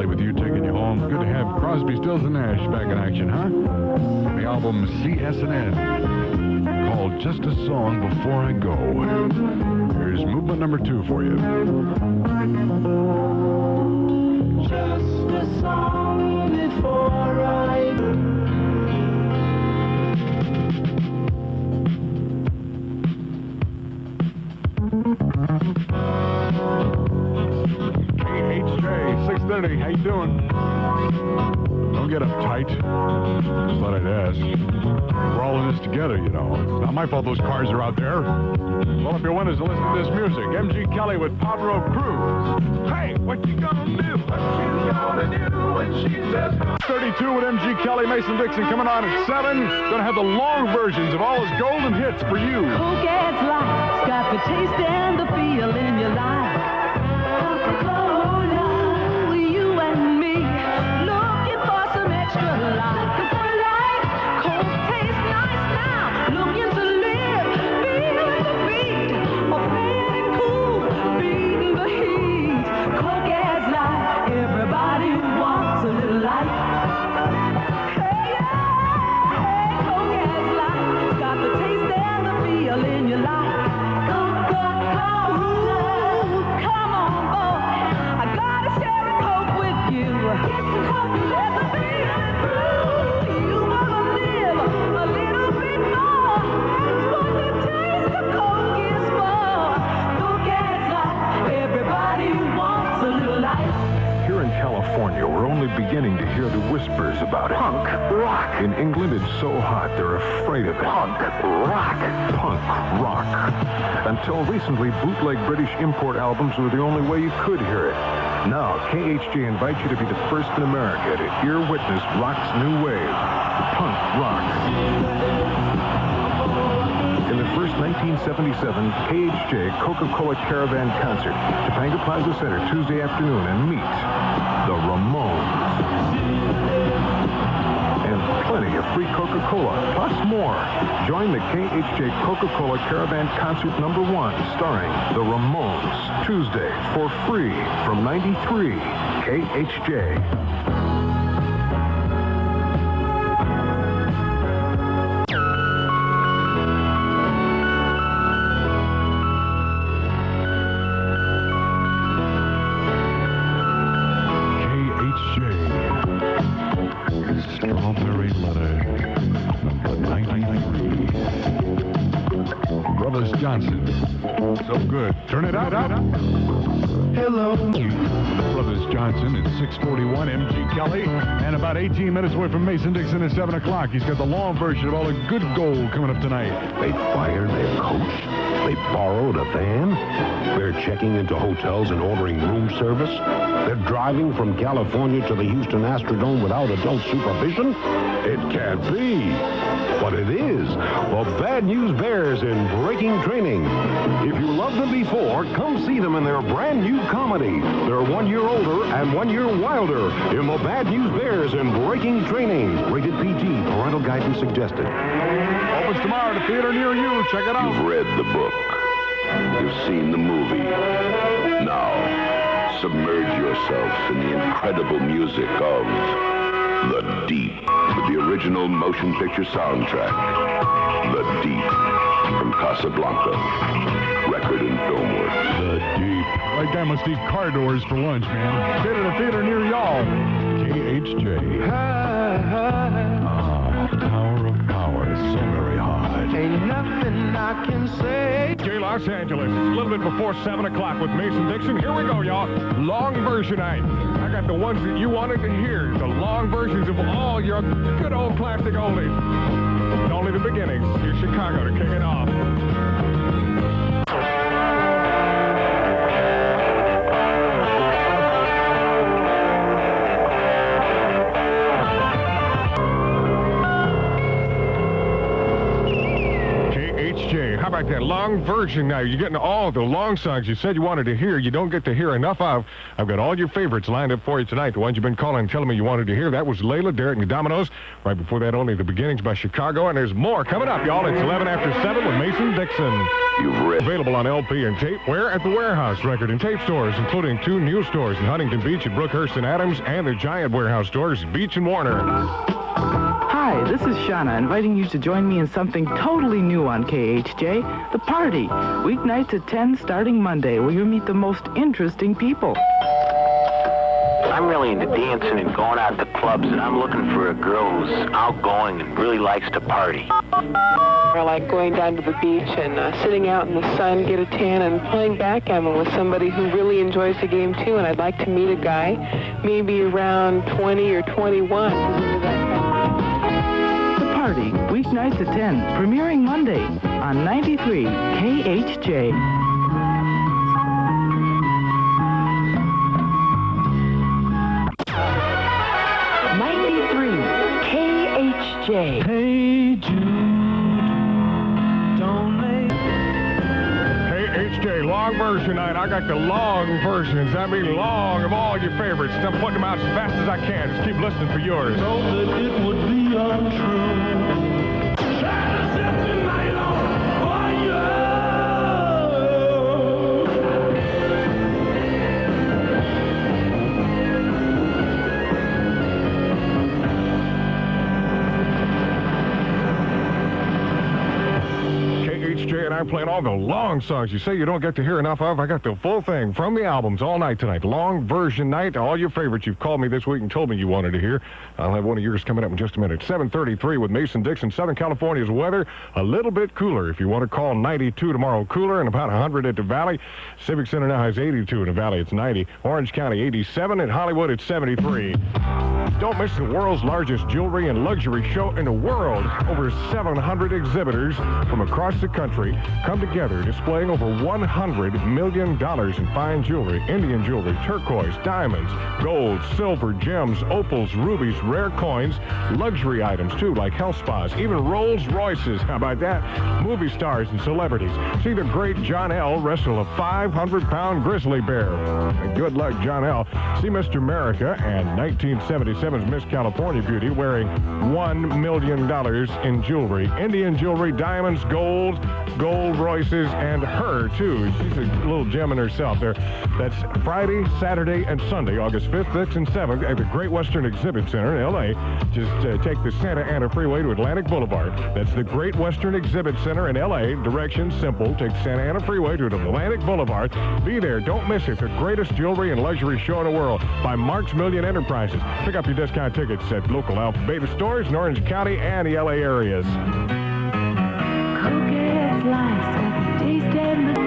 Kelly with you, taking you home. Good to have Crosby, Stills, and Nash back in action, huh? The album CS&N, called Just a Song Before I Go. Here's movement number 2 for you. Just a song before I go. KHJ, 6:30. How you doing? Don't get uptight. Just thought I'd ask. We're all in this together, you know. It's not my fault those cars are out there. Roll up your windows and listen to this music. MG Kelly with Pablo Cruz. Hey, what you gonna do? What you gonna do when she says 32 with MG Kelly, Mason Dixon coming on at 7. Gonna have the long versions of all his golden hits for you. Who gets life? Got the taste and the feel in your life. Coca-Cola, you and me, looking for some extra life. Coke tastes nice now, looking to live, feeling the beat, or playing it cool, beating the heat. Coke adds life, everybody wants a little life. Hey, yeah, Coke adds life, got the taste and the feel in your life. California, we're only beginning to hear the whispers about it. Punk rock. In England, it's so hot, they're afraid of it. Punk rock. Punk rock. Until recently, bootleg British import albums were the only way you could hear it. Now, KHJ invites you to be the first in America to hear witness rock's new wave, punk rock. In the first 1977 KHJ Coca-Cola Caravan concert, Topanga Plaza Center, Tuesday afternoon, and meet the Ramones. And plenty of free Coca-Cola, plus more. Join the KHJ Coca-Cola Caravan Concert #1, starring the Ramones, Tuesday, for free, from 93 KHJ. Strawberry Letter, number 93. Brothers Johnson. So good. Turn it up. Hello. Brothers Johnson at 6:41, MG Kelly. And about 18 minutes away from Mason Dixon at 7 o'clock. He's got the long version of all the good gold coming up tonight. They fired their coach. They borrowed a van. They're checking into hotels and ordering room service. They're driving from California to the Houston Astrodome without adult supervision. It can't be. But it is. The Bad News Bears in Breaking Training. If you loved them before, come see them in their brand new comedy. They're 1 year older and 1 year wilder in The Bad News Bears in Breaking Training. Rated PG. Parental guidance suggested. Opens tomorrow at a theater near you. Check it out. You've read the book. You've seen the movie. Now, submerge yourself in the incredible music of The Deep, with the original motion picture soundtrack. The Deep, from Casablanca, Record and Film Works. The Deep. That guy must eat car doors for lunch, man. Sit at a theater near y'all. KHJ. Tower of Power. So very hot. Ain't nothing I can say. J. Los Angeles. It's a little bit before 7 o'clock with Mason Dixon. Here we go, y'all. Long version night. I got the ones that you wanted to hear. The long versions of all your good old classic oldies. It's only the beginnings. Here's Chicago to kick it off. KHJ. How about right, that long version now. You're getting all the long songs you said you wanted to hear. You don't get to hear enough of. I've got all your favorites lined up for you tonight. The ones you've been calling and telling me you wanted to hear. That was Layla, Derek, and the Dominoes. Right before that, Only the Beginnings by Chicago. And there's more coming up, y'all. It's 11 after 7 with Mason Dixon. Available on LP and tape. Where? At the Warehouse Record and Tape Stores, including 2 new stores in Huntington Beach at Brookhurst and Adams, and the giant warehouse stores at Beach and Warner. Hi, this is Shauna, inviting you to join me in something totally new on KHJ, The Party. Weeknights at 10 starting Monday, where you'll meet the most interesting people. I'm really into dancing and going out to clubs, and I'm looking for a girl who's outgoing and really likes to party. I like going down to the beach and sitting out in the sun, get a tan, and playing backgammon with somebody who really enjoys the game, too. And I'd like to meet a guy, maybe around 20 or 21. The Party, weeknights at 10, premiering Monday on 93 KHJ. Hey Jude, don't make... KHJ, long version night. I got the long versions. I mean long of all your favorites. I'm putting them out as fast as I can. Just keep listening for yours. So that it would be untrue. Try to set your night on fire. And I'm playing all the long songs you say you don't get to hear enough of. I got the full thing from the albums all night tonight. Long version night. All your favorites you've called me this week and told me you wanted to hear. I'll have one of yours coming up in just a minute. 7:33 with Mason Dixon. Southern California's weather a little bit cooler. If you want to call 92 tomorrow, cooler, and about 100 at the Valley. Civic Center now has 82 in the Valley. It's 90. Orange County 87. In Hollywood it's 73. Don't miss the world's largest jewelry and luxury show in the world. Over 700 exhibitors from across the country come together displaying over $100 million in fine jewelry, Indian jewelry, turquoise, diamonds, gold, silver, gems, opals, rubies, rare coins, luxury items too, like health spas, even Rolls Royces. How about that? Movie stars and celebrities. See the great John L. wrestle a 500-pound grizzly bear. And good luck, John L. See Mr. America and 1977's Miss California beauty wearing $1 million in jewelry, Indian jewelry, diamonds, gold Royces, and her, too. She's a little gem in herself there. That's Friday, Saturday, and Sunday, August 5th, 6th, and 7th at the Great Western Exhibit Center in L.A. Just take the Santa Ana Freeway to Atlantic Boulevard. That's the Great Western Exhibit Center in L.A. Directions simple. Take Santa Ana Freeway to Atlantic Boulevard. Be there. Don't miss it. The greatest jewelry and luxury show in the world by Mark's Million Enterprises. Pick up your discount tickets at local Alpha Beta stores in Orange County and the L.A. areas. Cook-ass life, taste and the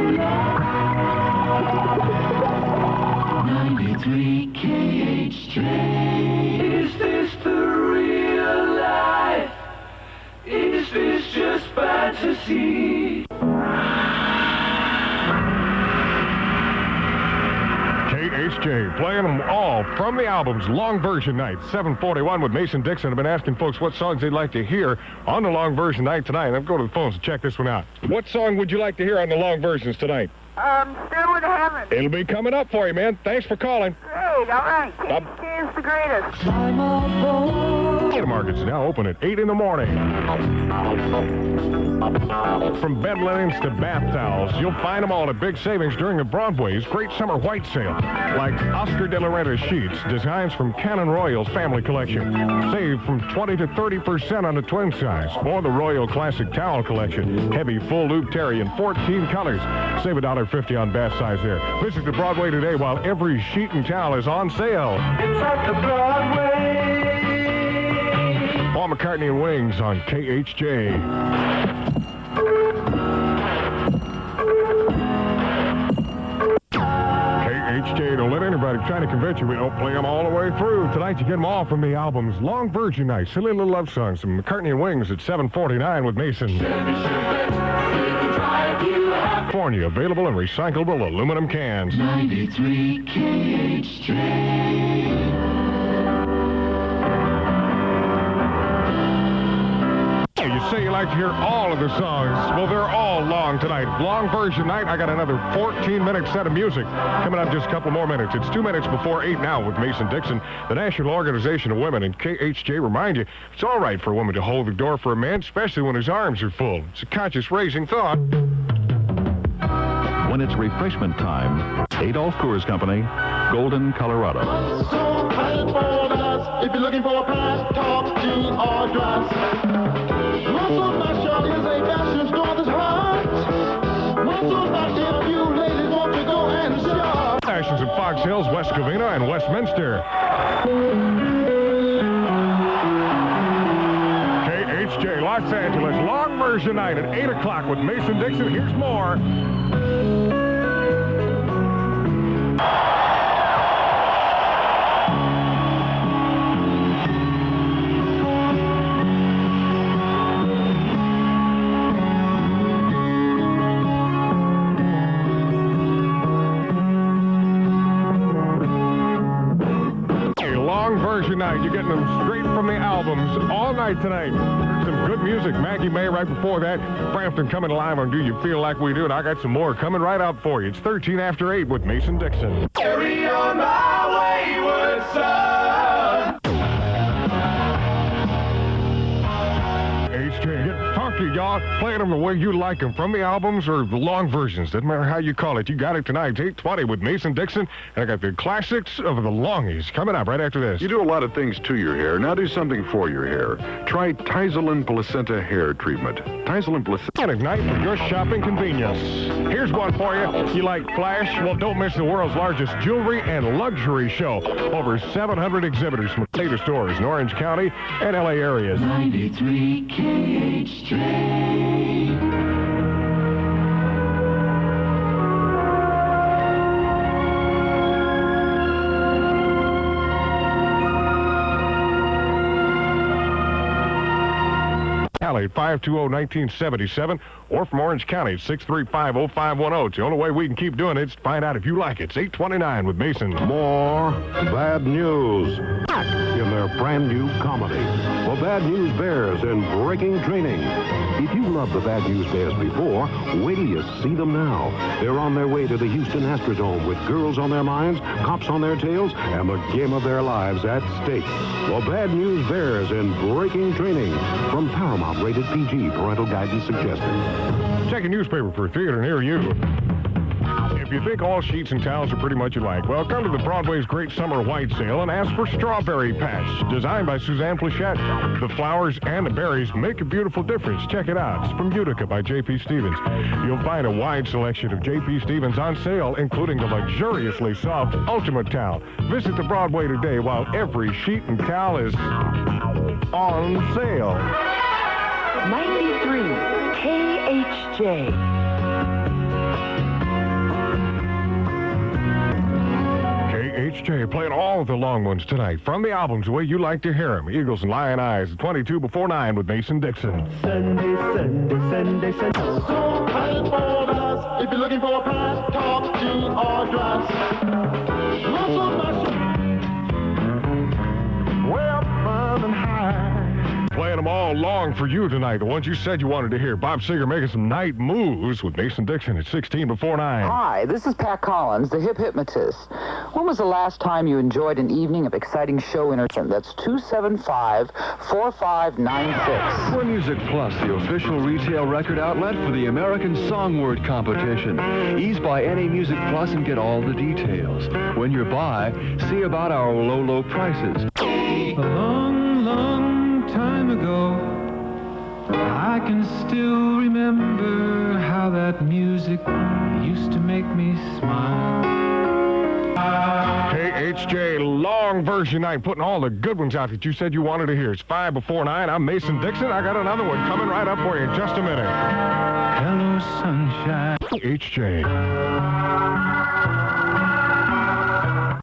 93 KHJ. Is this the real life? Is this just fantasy? KHJ, playing them all from the albums, long version night, 7:41 with Mason Dixon. I've been asking folks what songs they'd like to hear on the long version night tonight. I'll go to the phones and check this one out. What song would you like to hear on the long versions tonight? Still in Heaven. It'll be coming up for you, man. Thanks for calling. Great, all right. KHJ is the greatest. The market's now open at 8 in the morning. From bed linens to bath towels, you'll find them all at big savings during the Broadway's Great Summer White Sale. Like Oscar de la Renta sheets, designs from Canon Royal's family collection. Save from 20 to 30% on the twin size. Or the Royal Classic Towel Collection. Heavy full loop terry in 14 colors. Save $1.50 on bath size there. Visit the Broadway today while every sheet and towel is on sale. It's at the Broadway. Paul McCartney and Wings on KHJ. KHJ, don't let anybody try to convince you we don't play them all the way through. Tonight you get them all from the albums Long Version Night, Silly Little Love Songs, and McCartney and Wings at 7:49 with Mason. California, available in recyclable aluminum cans. 93 KHJ. You say you like to hear all of the songs. Well, they're all long tonight. Long version night. I got another 14-minute set of music coming up just a couple more minutes. It's 2 minutes before 8 now with Mason Dixon, the National Organization of Women. And KHJ remind you, it's all right for a woman to hold the door for a man, especially when his arms are full. It's a conscious-raising thought. When it's refreshment time, Adolph Coors Company, Golden, Colorado. So if you're looking for a pint, talk, tea, or glass. Muscle Mash is a fashion store that's hot. Muscle Mash, if you ladies want to go and shop. Fashions in Fox Hills, West Covina, and Westminster. KHJ, Los Angeles, long version night at 8 o'clock with Mason Dixon. Here's more. Version night. You're getting them straight from the albums all night tonight. Some good music. Maggie May right before that. Frampton coming live on Do You Feel Like We Do? And I got some more coming right up for you. It's 13 after 8 with Mason Dixon. Carry on my wayward son. HJ, get funky, y'all. Playing them the way you like them, from the albums or the long versions. Doesn't matter how you call it. You got it tonight. It's 8:20 with Mason Dixon. And I got the classics of the longies coming up right after this. You do a lot of things to your hair. Now do something for your hair. Try Tizelin Placenta hair treatment. Tizelin Placenta. And ignite for your shopping convenience. Here's one for you. You like flash? Well, don't miss the world's largest jewelry and luxury show. Over 700 exhibitors from data stores in Orange County and LA areas. 93 KHJ. Alley 520-1977 or from Orange County 635-0510. It's the only way we can keep doing it is to find out if you like it. It's 8:29 with Mason. More bad news in their brand new comedy. The Bad News Bears in Breaking Training. If you loved the Bad News Bears before, wait till you see them now. They're on their way to the Houston Astrodome with girls on their minds, cops on their tails, and the game of their lives at stake. The Bad News Bears in Breaking Training from Paramount, rated PG, parental guidance suggested. Check a newspaper for a theater near you. If you think all sheets and towels are pretty much alike, well, come to the Broadway's Great Summer White Sale and ask for Strawberry Patch, designed by Suzanne Plachette. The flowers and the berries make a beautiful difference. Check it out. It's from Utica by J.P. Stevens. You'll find a wide selection of J.P. Stevens on sale, including the luxuriously soft Ultimate Towel. Visit the Broadway today while every sheet and towel is on sale. 93 KHJ. KHJ playing all of the long ones tonight from the albums the way you like to hear them. Eagles and Lion Eyes, 22 before 9 with Mason Dixon. Sunday. So kind for us. If you're looking for a pint, talk, tea, or glass. Muscle Mash. Way up and high. Playing them all long for you tonight. The ones you said you wanted to hear. Bob Seger making some night moves with Mason Dixon at 16 before 9. Hi, this is Pat Collins, the hip hypnotist. When was the last time you enjoyed an evening of exciting show entertainment? That's 275-4596. For Music Plus, the official retail record outlet for the American Songword Competition. Ease by NA Music Plus and get all the details. When you're by, see about our low prices. A long time ago, I can still remember how that music used to make me smile. KHJ long version night, putting all the good ones out that you said you wanted to hear. It's 5 before 9. I'm Mason Dixon. I got another one coming right up for you in just a minute. Hello, sunshine. KHJ.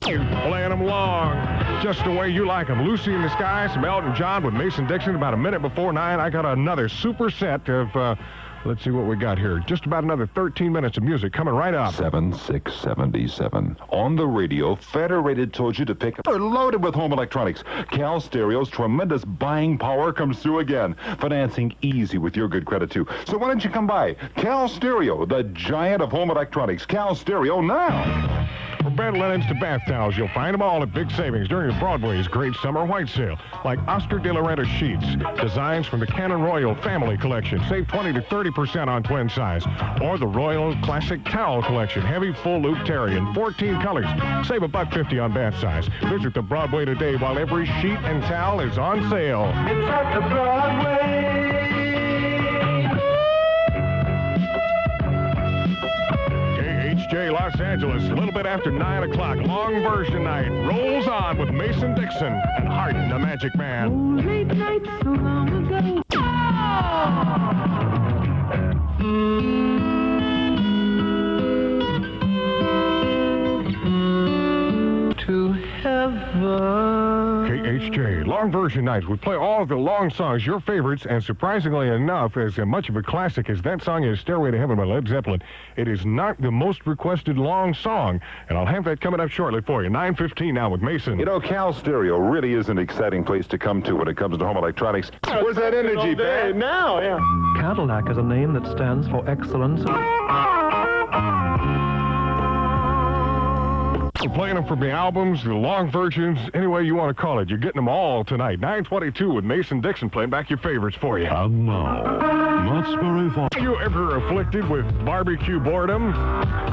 Playing them long, just the way you like them. Lucy in the Sky, some Elton John with Mason Dixon. About a minute before 9, I got another super set of Let's see what we got here. Just about another 13 minutes of music coming right up. 7677. On the radio, Federated told you to pick up. They're loaded with home electronics. Cal Stereo's tremendous buying power comes through again. Financing easy with your good credit, too. So why don't you come by? Cal Stereo, the giant of home electronics. Cal Stereo now. From bed linens to bath towels, you'll find them all at big savings during Broadway's great summer white sale. Like Oscar de la Renta sheets, designs from the Canon Royal Family Collection. Save 20 to 30% on twin size. Or the Royal Classic Towel Collection, heavy full loop terry in 14 colors. Save $1.50 on bath size. Visit the Broadway today while every sheet and towel is on sale. It's at the Broadway. KHJ Los Angeles, a little bit after 9 o'clock. Long version night rolls on with Mason Dixon and Hart, the Magic Man. Late nights so long ago. To heaven. KHJ, long version night. We play all of the long songs, your favorites, and surprisingly enough, as much of a classic as that song is Stairway to Heaven by Led Zeppelin, it is not the most requested long song, and I'll have that coming up shortly for you. 9:15 now with Mason. You know, Cal Stereo really is an exciting place to come to when it comes to home electronics. Where's that energy, Ben? Now, yeah. Cadillac is a name that stands for excellence. We're playing them from the albums, the long versions, any way you want to call it. You're getting them all tonight. 9:22 with Mason Dixon playing back your favorites for you. And now, not very far. Are you ever afflicted with barbecue boredom?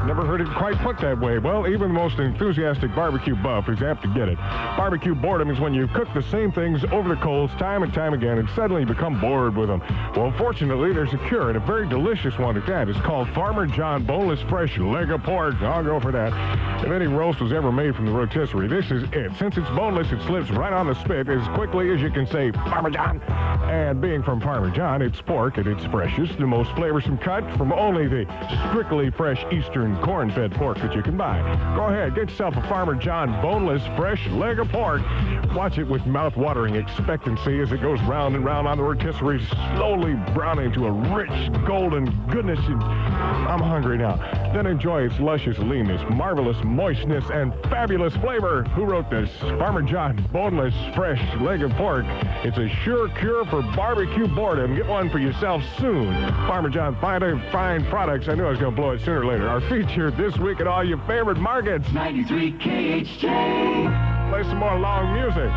Never heard it quite put that way. Well, even the most enthusiastic barbecue buff is apt to get it. Barbecue boredom is when you cook the same things over the coals time and time again and suddenly become bored with them. Well, fortunately, there's a cure, and a very delicious one at that. It's called Farmer John Boneless Fresh Leg of Pork. I'll go for that. If any roast was ever made from the rotisserie, this is it. Since it's boneless, it slips right on the spit as quickly as you can say, Farmer John. And being from Farmer John, it's pork at its freshest, the most flavorsome cut from only the strictly fresh Eastern corn-fed pork that you can buy. Go ahead, get yourself a Farmer John Boneless Fresh Leg of Pork. Watch it with mouth-watering expectancy as it goes round and round on the rotisserie, slowly browning to a rich golden goodness. I'm hungry now. Then enjoy its luscious leanness, marvelous moistness, and fabulous flavor. Who wrote this? Farmer John Boneless Fresh Leg of Pork. It's a sure cure for barbecue boredom. Get one for yourself soon. Farmer John, fine products. I knew I was going to blow it sooner or later. Are featured this week at all your favorite markets. 93 KHJ. Play some more long music.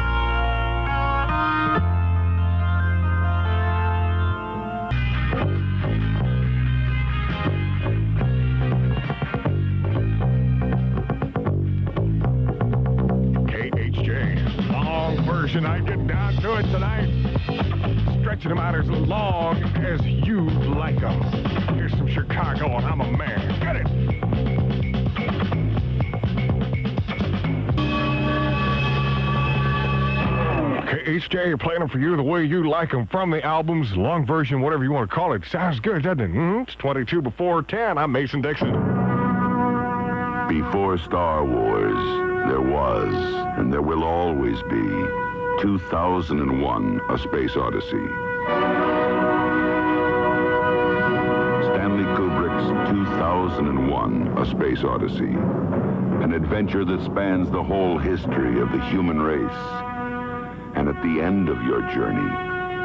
I get down to it tonight, stretching them out as long as you like them. Here's some Chicago, and I'm a man. Get it! KHJ, you're playing them for you the way you like them from the albums, long version, whatever you want to call it. Sounds good, doesn't it? It's 22 before 10. I'm Mason Dixon. Before Star Wars, there was, and there will always be, 2001, A Space Odyssey. Stanley Kubrick's 2001, A Space Odyssey. An adventure that spans the whole history of the human race. And at the end of your journey,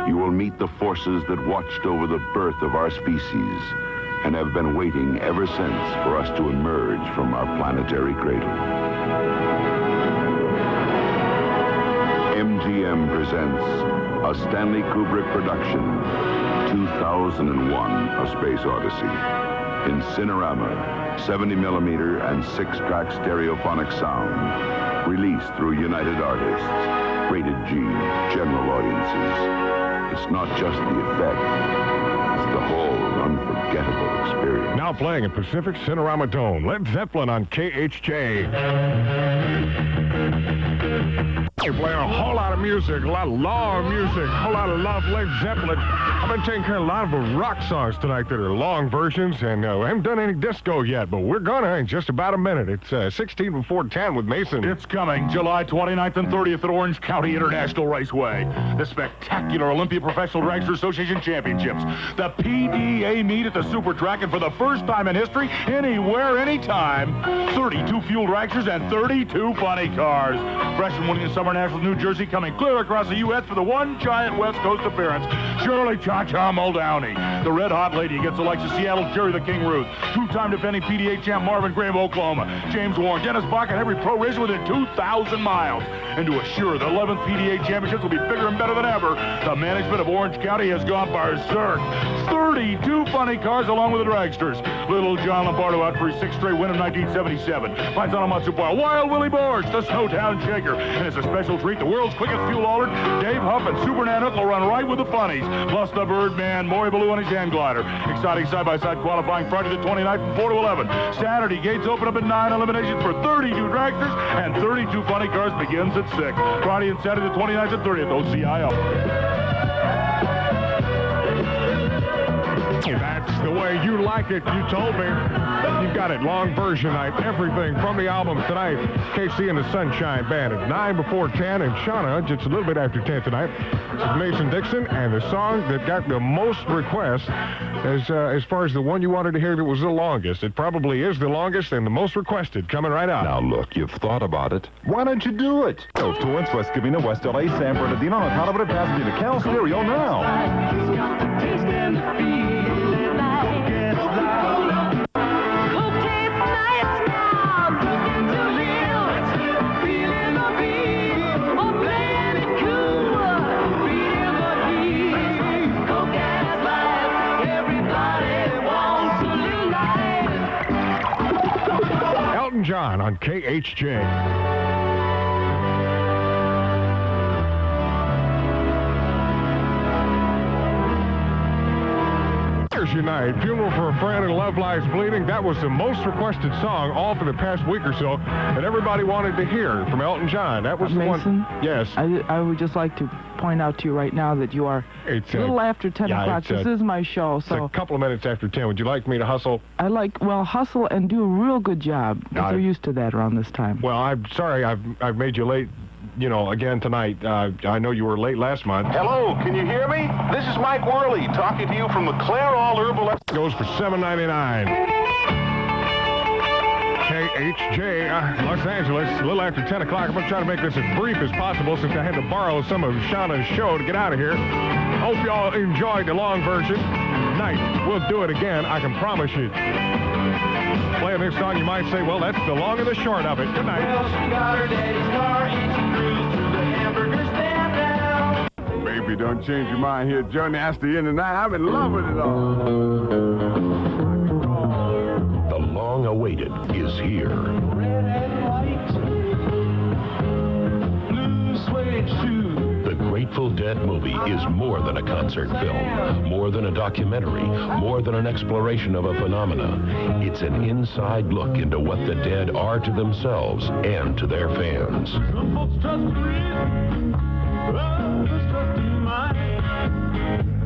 you will meet the forces that watched over the birth of our species and have been waiting ever since for us to emerge from our planetary cradle. MGM presents a Stanley Kubrick production, 2001, A Space Odyssey. In Cinerama, 70mm and 6-track stereophonic sound. Released through United Artists. Rated G, general audiences. It's not just the effect, it's the whole unforgettable experience. Now playing at Pacific Cinerama Dome, Led Zeppelin on KHJ. You're playing a whole lot of music, a lot of long music, a whole lot of love, Led Zeppelin. I've been taking care of a lot of rock songs tonight that are long versions, and we haven't done any disco yet, but we're gonna in just about a minute. It's 16 before 10 with Mason. It's coming, July 29th and 30th at Orange County International Raceway. The spectacular Olympia Professional Dragster Association Championships. The PDA meet at the Super Track, and for the first time in history, anywhere, anytime, 32 fuel dragsters and 32 funny cars. Fresh from winning the Summer Nationals, New Jersey, coming clear across the U.S. for the one giant West Coast appearance. Shirley Cha-Cha Muldowney. The Red Hot Lady against the likes of Seattle Jerry the King Ruth. Two-time defending PDA champ Marvin Graham of Oklahoma. James Warren, Dennis Bach, and every pro racer within 2,000 miles. And to assure the 11th PDA championships will be bigger and better than ever, the management of Orange County has gone berserk. 32 funny cars along with the dragsters. Little John Lombardo out for his 6th straight win of 1977. Paisano Matsupara, Wild Willie Borsch, the Snowtown Shaker. And as a special treat, the world's quickest fuel altered, Dave Huff and Super Nanook will run right with the funnies. Plus the Birdman, Maury Ballou on his hand glider. Exciting side-by-side qualifying Friday the 29th from 4 to 11. Saturday, gates open up at 9. Eliminations for 32 dragsters and 32 funny cars begins at 6. Friday and Saturday the 29th and 30th, OCIO. That's the way you like it, you told me. You got it, long version night, everything from the album tonight. KC and the Sunshine Band at 9 before 10, and Shauna just a little bit after 10 tonight. It's Mason Dixon, and the song that got the most requests as far as the one you wanted to hear that was the longest. It probably is the longest and the most requested, coming right out. Now look, you've thought about it. Why don't you do it? Go to West Covina, West LA, San Bernardino, and Hollywood, Pasadena. Cal Stereo now. Elton John on KHJ. Thursday night, Funeral for a Friend and Love Lies Bleeding. That was the most requested song all for the past week or so that everybody wanted to hear from Elton John. That was the Mason, one. Yes. I would just like to point out to you right now that you are a little after 10 o'clock. This is my show, so... It's a couple of minutes after 10. Would you like me to hustle? Hustle and do a real good job. We're used to that around this time. Well, I'm sorry I've made you late, again tonight. I know you were late last month. Hello, can you hear me? This is Mike Worley talking to you from the Clairol Herbal... Goes for $7.99. KHJ, Los Angeles, a little after 10 o'clock. I'm going to try to make this as brief as possible since I had to borrow some of Shauna's show to get out of here. Hope y'all enjoyed the long version. Tonight, we'll do it again, I can promise you. Playing this song, you might say, well, that's the long and the short of it. Good night. Well, she got her daddy's car and she cruised through the hamburger stand now. Baby, don't change your mind here, Joe Nasty in tonight. I'm in love with it all. The long-awaited is here. Red and white, blue suede shoes. The Grateful Dead movie is more than a concert film, more than a documentary, more than an exploration of a phenomena. It's an inside look into what the Dead are to themselves and to their fans. Some folks trust in reason, others trust in mind.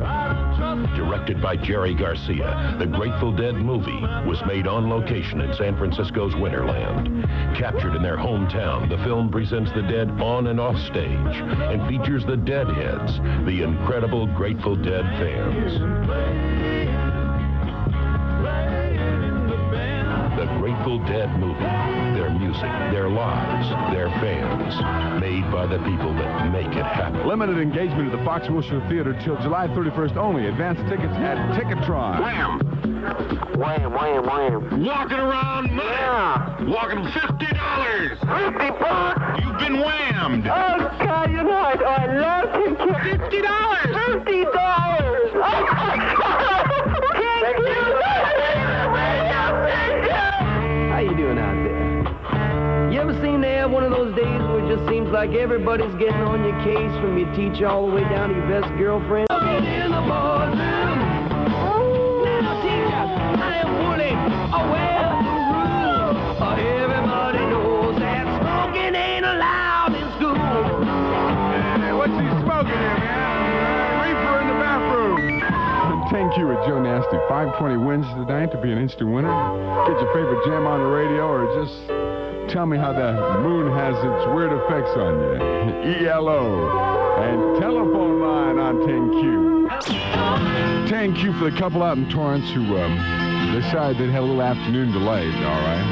I don't trust. Directed by Jerry Garcia, the Grateful Dead movie was made on location in San Francisco's Winterland. Captured in their hometown, the film presents the Dead on and off stage and features the Deadheads, the incredible Grateful Dead fans. The Grateful Dead movie, their music, their lives, their fans, made by the people that make it happen. Limited engagement at the Fox Wilshire Theater till July 31st only. Advance tickets at Ticketron. Wham! Wham, wham, wham. Walking around, Yeah. walking $50. $50. You've been whammed. Oh, God, you know I love him. $50. $50. Oh, my God. Thank you. How you doing out there? You ever seem to have one of those days where it just seems like everybody's getting on your case from your teacher all the way down to your best girlfriend? In the boardroom. Now, teacher, I am fully aware of the rules. Everybody knows that smoking ain't allowed in school. Nasty. 520 wins tonight to be an instant winner. Get your favorite jam on the radio or just tell me how the moon has its weird effects on you. ELO. And telephone line on 10Q. 10Q for the couple out in Torrance who decided they'd have a little afternoon delay, all right?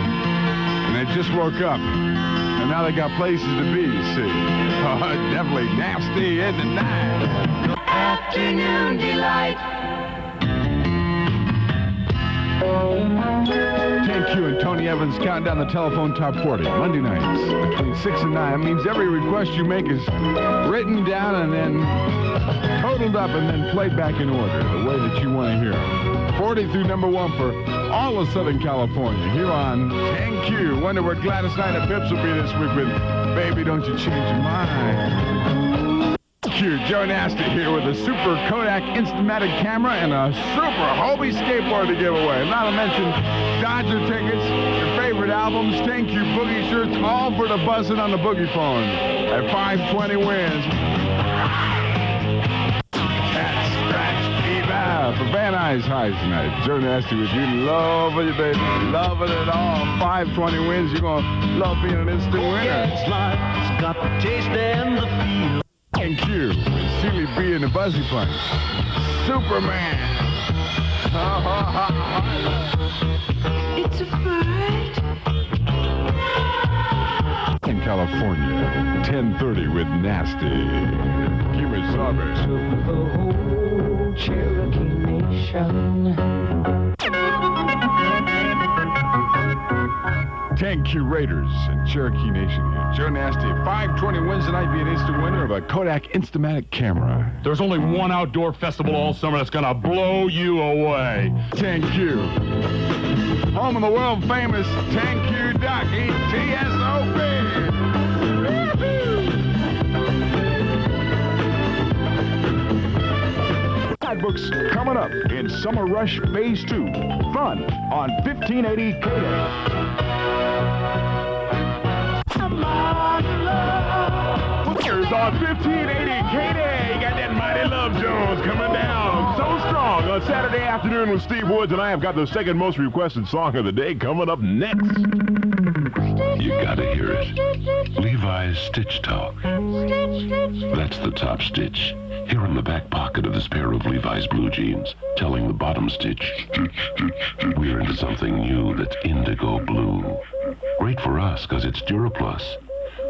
And they just woke up. And now they got places to be, you see. Oh, definitely nasty in the night. Afternoon delight. 10Q and Tony Evans counting down the telephone top 40 Monday nights between 6 and 9. That means every request you make is written down and then totaled up and then played back in order the way that you want to hear them. 40 through number 1 for all of Southern California here on 10Q. Wonder where Gladys Knight and Pips will be this week with Baby Don't You Change Your Mind. Q, Joe Nasty here with a super Kodak Instamatic camera and a super Hobie skateboard to give away. Not to mention Dodger tickets, your favorite albums, 10Q boogie shirts, all for the buzzing on the boogie phone at 520 wins. Cat Scratch Fever for Van Nuys High tonight. Joe Nasty with you. Loving you, baby. Loving it all. 520 wins. You're going to love being an instant winner. It's got the taste and the feel. Thank you. With Sealy B and the Buzzy Punch. Superman. It's a bird. In California, 10:30 with Nasty. Keep it sober. The whole Cherokee Nation. 10Q Raiders and Cherokee Nation here. Joe Nasty, 520 wins tonight, be an instant winner of a Kodak Instamatic camera. There's only one outdoor festival all summer that's gonna blow you away. 10Q. Home of the world famous 10Q Duck, ETSOP. Books coming up in Summer Rush Phase 2. Fun on 1580 KDAY. Here's on 1580 KDAY. Got that Mighty Love Jones coming down so strong on Saturday afternoon with Steve Woods, and I have got the second most requested song of the day coming up next. You gotta hear it. Levi's Stitch Talk. That's the top stitch. Here in the back pocket of this pair of Levi's blue jeans, telling the bottom stitch, we're into something new that's indigo blue. Great for us, because it's Duraplus.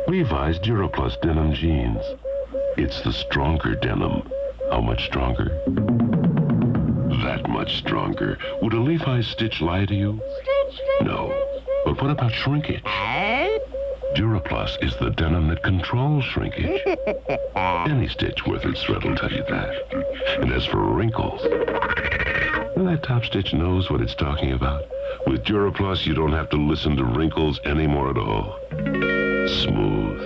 Levi's Duraplus denim jeans. It's the stronger denim. How much stronger? That much stronger. Would a Levi's stitch lie to you? No. But what about shrinkage? Duraplus is the denim that controls shrinkage. Any stitch worth its thread will tell you that. And as for wrinkles, well, that top stitch knows what it's talking about. With Duraplus, you don't have to listen to wrinkles anymore at all. Smooth.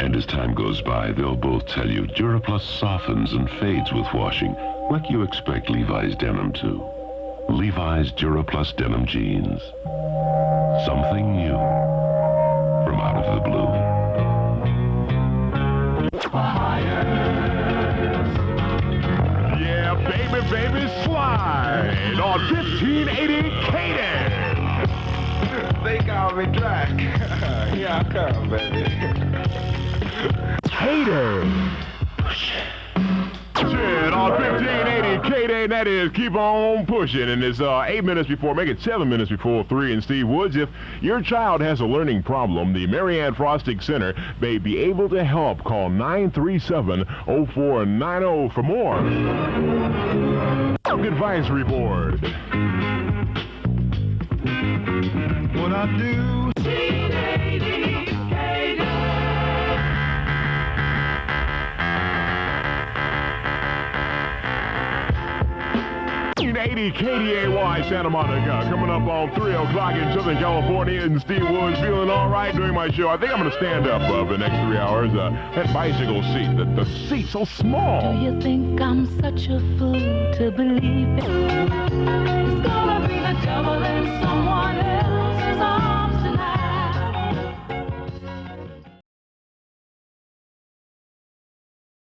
And as time goes by, they'll both tell you Duraplus softens and fades with washing, like you expect Levi's denim to. Levi's Duraplus denim jeans. Something new. From out of the blue. Yeah, baby, slide on 1580 KDAY. They call me Drac. Here I come, baby. KDAY. Shit, on 1580 KDAY, that is keep on pushing. And it's 8 minutes before, make it 7 minutes before 3 in Steve Woods. If your child has a learning problem, the Marianne Frostig Center may be able to help. Call 937-0490 for more. Advisory Board. What I do. 1580 KDAY Santa Monica. Coming up on 3 o'clock in Southern California. And Steve Woods feeling all right during my show. I think I'm going to stand up for the next 3 hours. That bicycle seat, the seat's so small. Do you think I'm such a fool to believe it? It's gonna be the devil and someone else.